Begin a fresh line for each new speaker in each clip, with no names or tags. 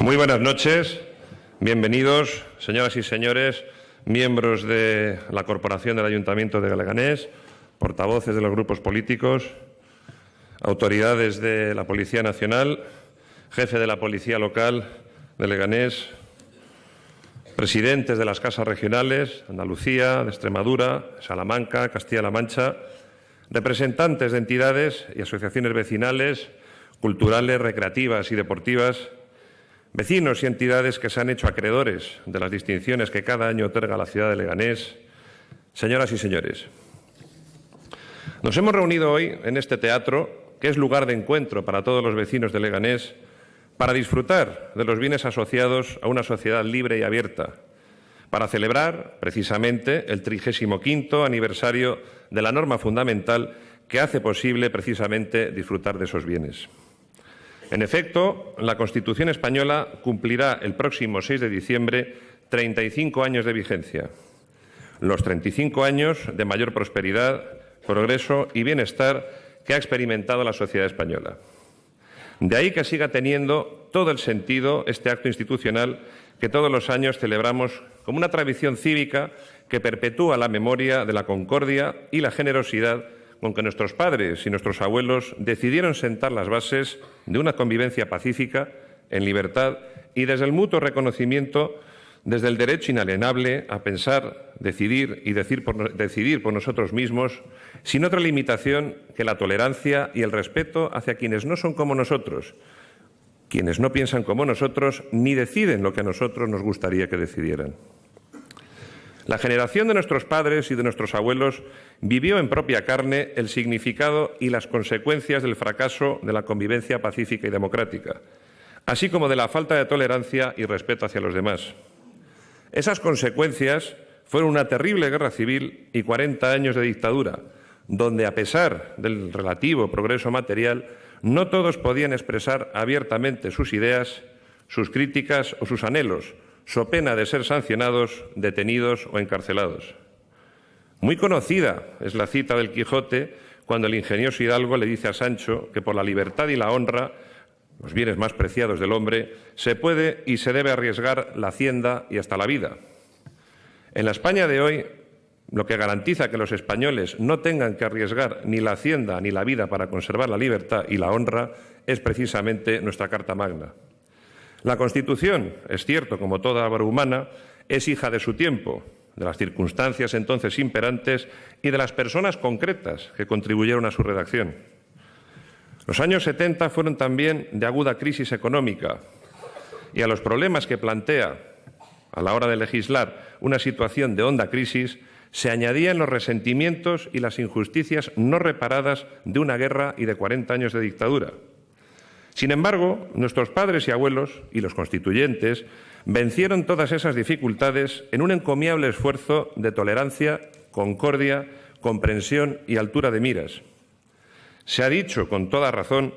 Muy buenas noches, bienvenidos, señoras y señores, miembros de la Corporación del Ayuntamiento de Leganés, portavoces de los grupos políticos, autoridades de la Policía Nacional, jefe de la Policía Local de Leganés, presidentes de las casas regionales, Andalucía, de Extremadura, Salamanca, Castilla-La Mancha, representantes de entidades y asociaciones vecinales, culturales, recreativas y deportivas, vecinos y entidades que se han hecho acreedores de las distinciones que cada año otorga la ciudad de Leganés, señoras y señores. Nos hemos reunido hoy en este teatro, que es lugar de encuentro para todos los vecinos de Leganés, para disfrutar de los bienes asociados a una sociedad libre y abierta, para celebrar, precisamente, el 35º aniversario de la norma fundamental que hace posible, precisamente, disfrutar de esos bienes. En efecto, la Constitución española cumplirá el próximo 6 de diciembre 35 años de vigencia, los 35 años de mayor prosperidad, progreso y bienestar que ha experimentado la sociedad española. De ahí que siga teniendo todo el sentido este acto institucional que todos los años celebramos como una tradición cívica que perpetúa la memoria de la concordia y la generosidad con que nuestros padres y nuestros abuelos decidieron sentar las bases de una convivencia pacífica, en libertad y desde el mutuo reconocimiento, desde el derecho inalienable a pensar, decidir y decidir por nosotros mismos, sin otra limitación que la tolerancia y el respeto hacia quienes no son como nosotros, quienes no piensan como nosotros ni deciden lo que a nosotros nos gustaría que decidieran. La generación de nuestros padres y de nuestros abuelos vivió en propia carne el significado y las consecuencias del fracaso de la convivencia pacífica y democrática, así como de la falta de tolerancia y respeto hacia los demás. Esas consecuencias fueron una terrible guerra civil y 40 años de dictadura, donde, a pesar del relativo progreso material, no todos podían expresar abiertamente sus ideas, sus críticas o sus anhelos, so pena de ser sancionados, detenidos o encarcelados. Muy conocida es la cita del Quijote cuando el ingenioso Hidalgo le dice a Sancho que por la libertad y la honra, los bienes más preciados del hombre, se puede y se debe arriesgar la hacienda y hasta la vida. En la España de hoy, lo que garantiza que los españoles no tengan que arriesgar ni la hacienda ni la vida para conservar la libertad y la honra es precisamente nuestra Carta Magna. La Constitución, es cierto, como toda obra humana, es hija de su tiempo, de las circunstancias entonces imperantes y de las personas concretas que contribuyeron a su redacción. Los años 70 fueron también de aguda crisis económica y a los problemas que plantea a la hora de legislar una situación de honda crisis se añadían los resentimientos y las injusticias no reparadas de una guerra y de 40 años de dictadura. Sin embargo, nuestros padres y abuelos y los constituyentes vencieron todas esas dificultades en un encomiable esfuerzo de tolerancia, concordia, comprensión y altura de miras. Se ha dicho con toda razón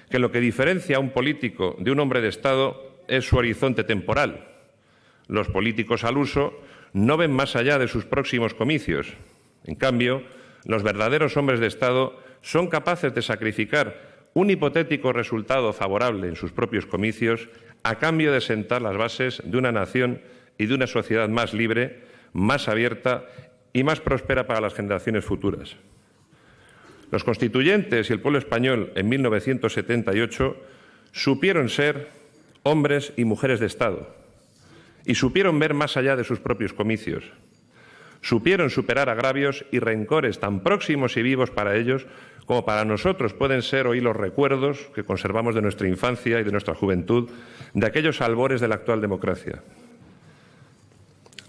que lo que diferencia a un político de un hombre de Estado es su horizonte temporal. Los políticos al uso no ven más allá de sus próximos comicios. En cambio, los verdaderos hombres de Estado son capaces de sacrificar un hipotético resultado favorable en sus propios comicios a cambio de sentar las bases de una nación y de una sociedad más libre, más abierta y más próspera para las generaciones futuras. Los constituyentes y el pueblo español en 1978 supieron ser hombres y mujeres de Estado y supieron ver más allá de sus propios comicios. Supieron superar agravios y rencores tan próximos y vivos para ellos como para nosotros pueden ser hoy los recuerdos que conservamos de nuestra infancia y de nuestra juventud, de aquellos albores de la actual democracia.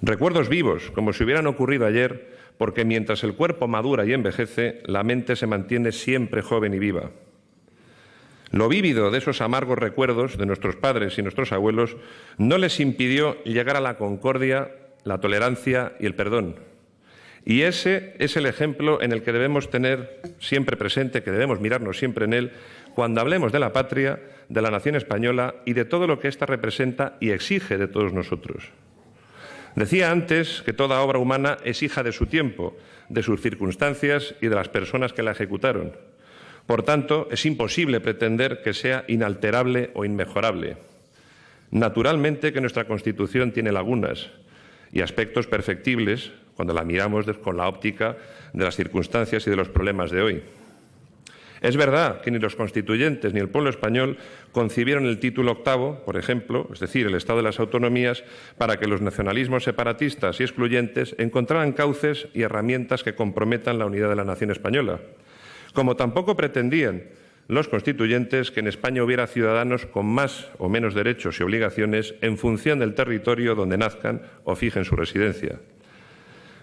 Recuerdos vivos, como si hubieran ocurrido ayer, porque mientras el cuerpo madura y envejece, la mente se mantiene siempre joven y viva. Lo vívido de esos amargos recuerdos de nuestros padres y nuestros abuelos no les impidió llegar a la concordia, la tolerancia y el perdón. Y ese es el ejemplo en el que debemos tener siempre presente, que debemos mirarnos siempre en él, cuando hablemos de la patria, de la nación española y de todo lo que ésta representa y exige de todos nosotros. Decía antes que toda obra humana es hija de su tiempo, de sus circunstancias y de las personas que la ejecutaron. Por tanto, es imposible pretender que sea inalterable o inmejorable. Naturalmente que nuestra Constitución tiene lagunas y aspectos perfectibles cuando la miramos con la óptica de las circunstancias y de los problemas de hoy. Es verdad que ni los constituyentes ni el pueblo español concibieron el título octavo, por ejemplo, es decir, el Estado de las Autonomías, para que los nacionalismos separatistas y excluyentes encontraran cauces y herramientas que comprometan la unidad de la nación española, como tampoco pretendían los constituyentes que en España hubiera ciudadanos con más o menos derechos y obligaciones en función del territorio donde nazcan o fijen su residencia.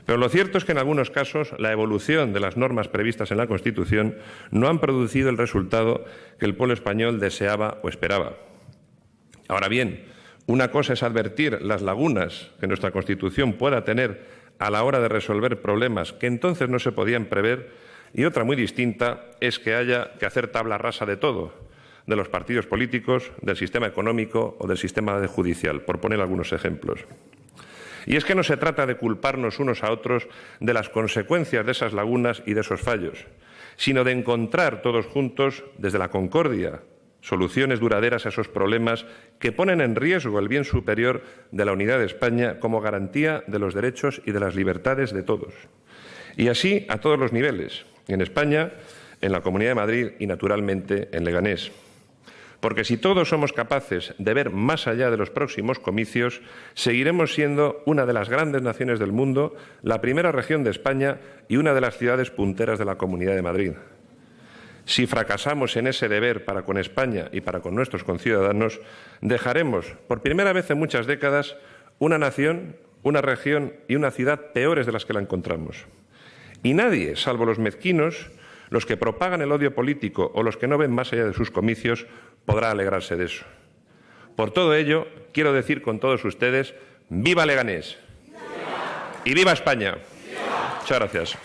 Pero lo cierto es que en algunos casos la evolución de las normas previstas en la Constitución no han producido el resultado que el pueblo español deseaba o esperaba. Ahora bien, una cosa es advertir las lagunas que nuestra Constitución pueda tener a la hora de resolver problemas que entonces no se podían prever, y otra muy distinta es que haya que hacer tabla rasa de todo, de los partidos políticos, del sistema económico o del sistema judicial, por poner algunos ejemplos. Y es que no se trata de culparnos unos a otros de las consecuencias de esas lagunas y de esos fallos, sino de encontrar todos juntos, desde la concordia, soluciones duraderas a esos problemas que ponen en riesgo el bien superior de la unidad de España como garantía de los derechos y de las libertades de todos. Y así a todos los niveles, en España, en la Comunidad de Madrid y, naturalmente, en Leganés. Porque si todos somos capaces de ver más allá de los próximos comicios, seguiremos siendo una de las grandes naciones del mundo, la primera región de España y una de las ciudades punteras de la Comunidad de Madrid. Si fracasamos en ese deber para con España y para con nuestros conciudadanos, dejaremos, por primera vez en muchas décadas, una nación, una región y una ciudad peores de las que la encontramos. Y nadie, salvo los mezquinos, los que propagan el odio político o los que no ven más allá de sus comicios, podrá alegrarse de eso. Por todo ello, quiero decir con todos ustedes, ¡viva Leganés! ¡Viva! ¡Y viva España! ¡Viva! Muchas gracias.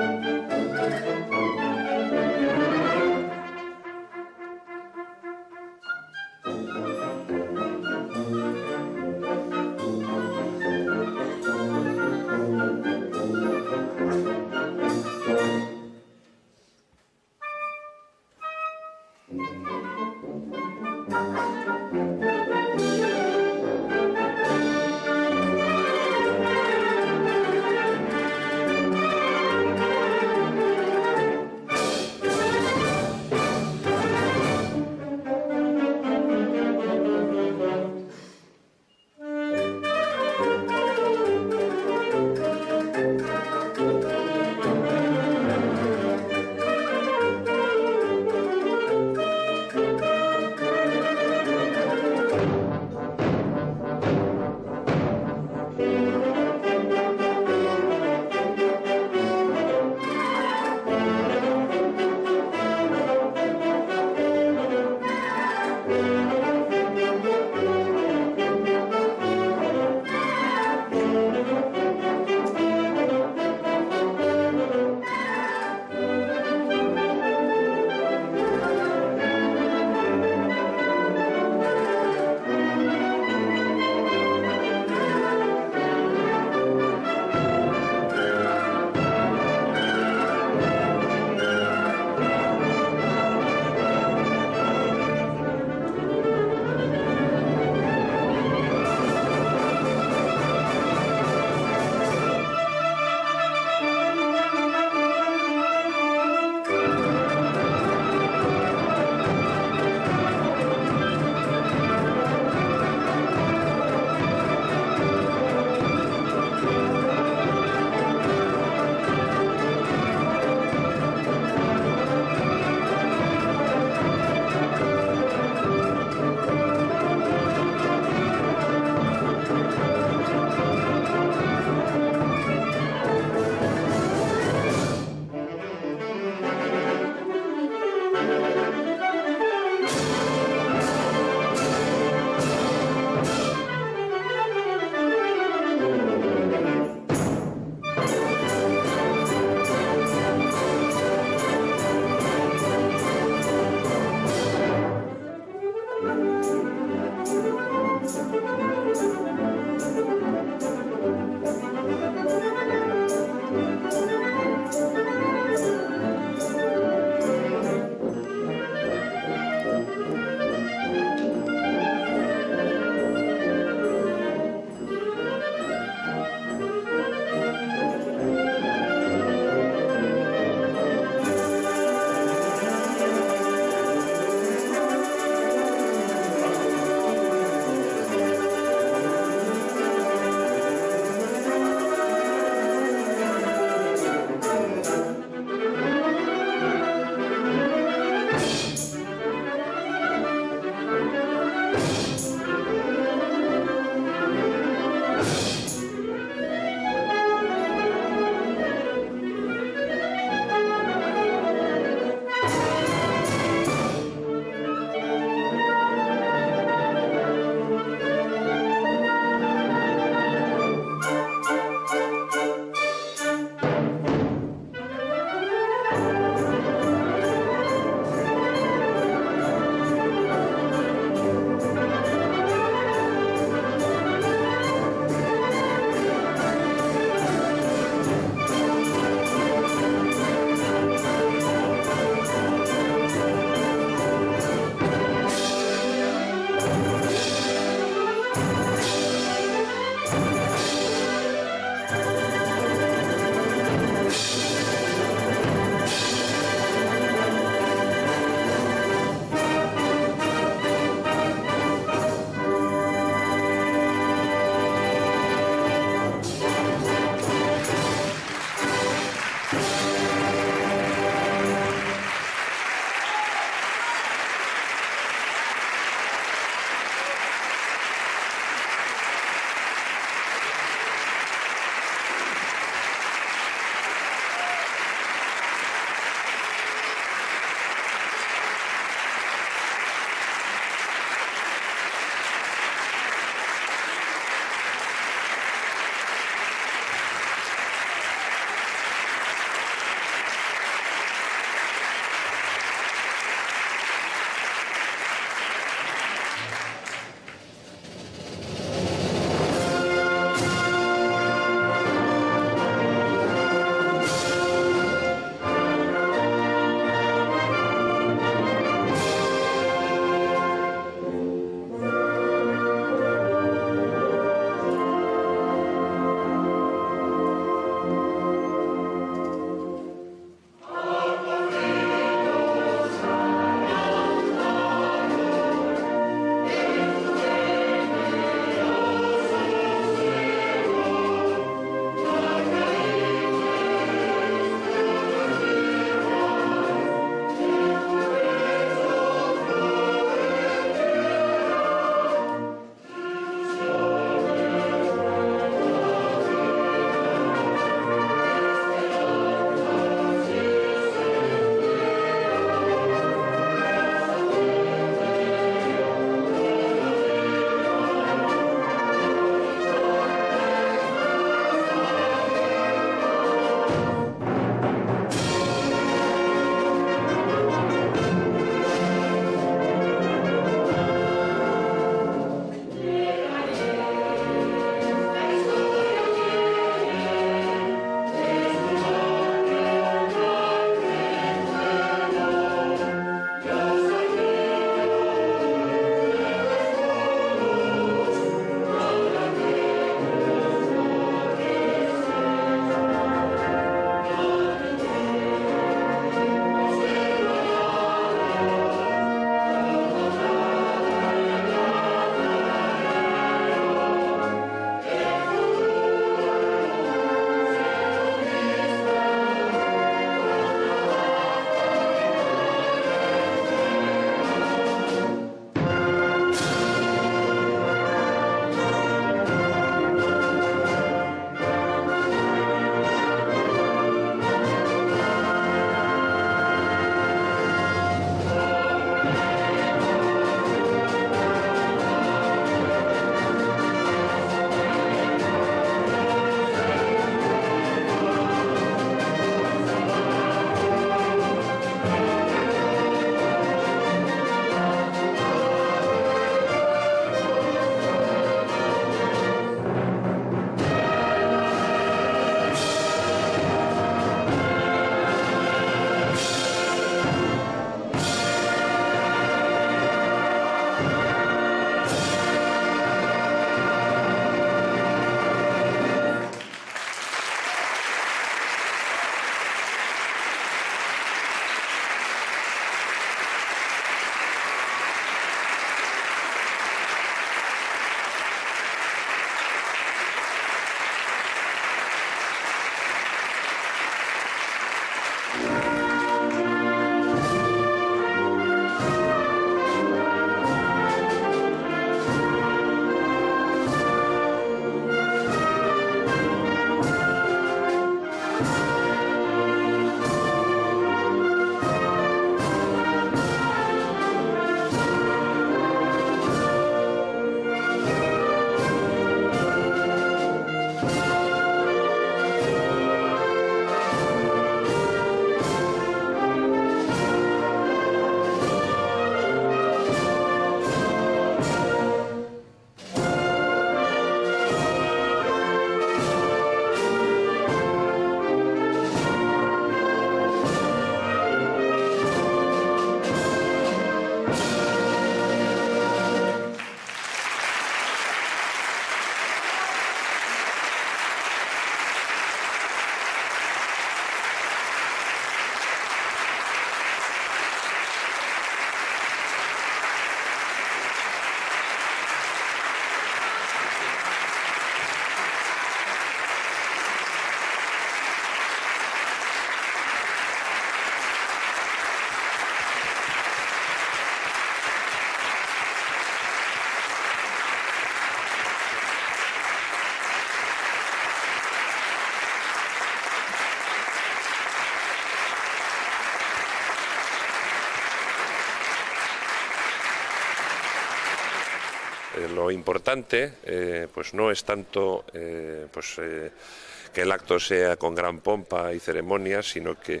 Lo importante pues no es tanto que el acto sea con gran pompa y ceremonia, sino que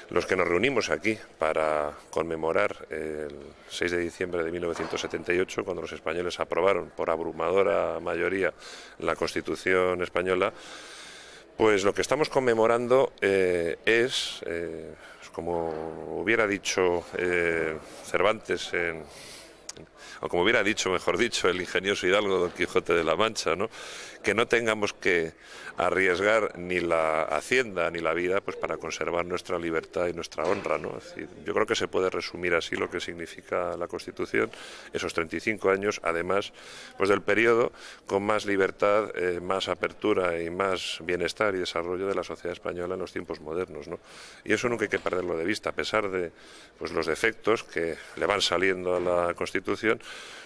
los que nos reunimos aquí para conmemorar el 6 de diciembre de 1978, cuando los españoles aprobaron por abrumadora mayoría la Constitución española, pues lo que estamos conmemorando es, como hubiera dicho Cervantes o como hubiera dicho, mejor dicho, el ingenioso hidalgo Don Quijote de la Mancha, ¿no?, que no tengamos que arriesgar ni la hacienda ni la vida pues para conservar nuestra libertad y nuestra honra, ¿no? Es decir, yo creo que se puede resumir así lo que significa la Constitución, esos 35 años, además pues del periodo con más libertad, más apertura y más bienestar y desarrollo de la sociedad española en los tiempos modernos, ¿no? Y eso nunca hay que perderlo de vista, a pesar de pues los defectos que le van saliendo a la Constitución,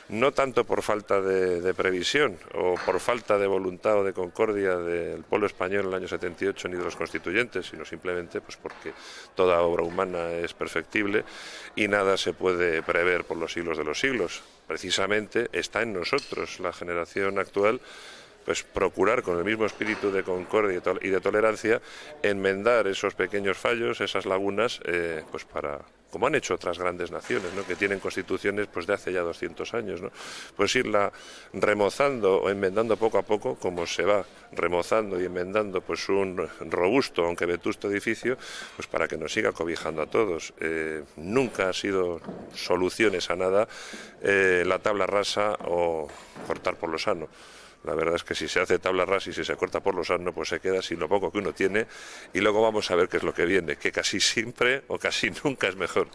no tanto por falta de previsión o por falta de voluntad o de concordia del pueblo español en el año 78 ni de los constituyentes, sino simplemente pues porque toda obra humana es perfectible y nada se puede prever por los siglos de los siglos. Precisamente está en nosotros, la generación actual, pues procurar con el mismo espíritu de concordia y de tolerancia enmendar esos pequeños fallos, esas lagunas, pues para, como han hecho otras grandes naciones, ¿no?, que tienen constituciones pues de hace ya 200 años, ¿no?, pues irla remozando o enmendando poco a poco, como se va remozando y enmendando pues un robusto, aunque vetusto edificio, pues para que nos siga cobijando a todos. Nunca ha sido soluciones a nada la tabla rasa o cortar por lo sano. La verdad es que si se hace tabla rasa y si se corta por lo sano, pues se queda sin lo poco que uno tiene y luego vamos a ver qué es lo que viene, que casi siempre o casi nunca es mejor.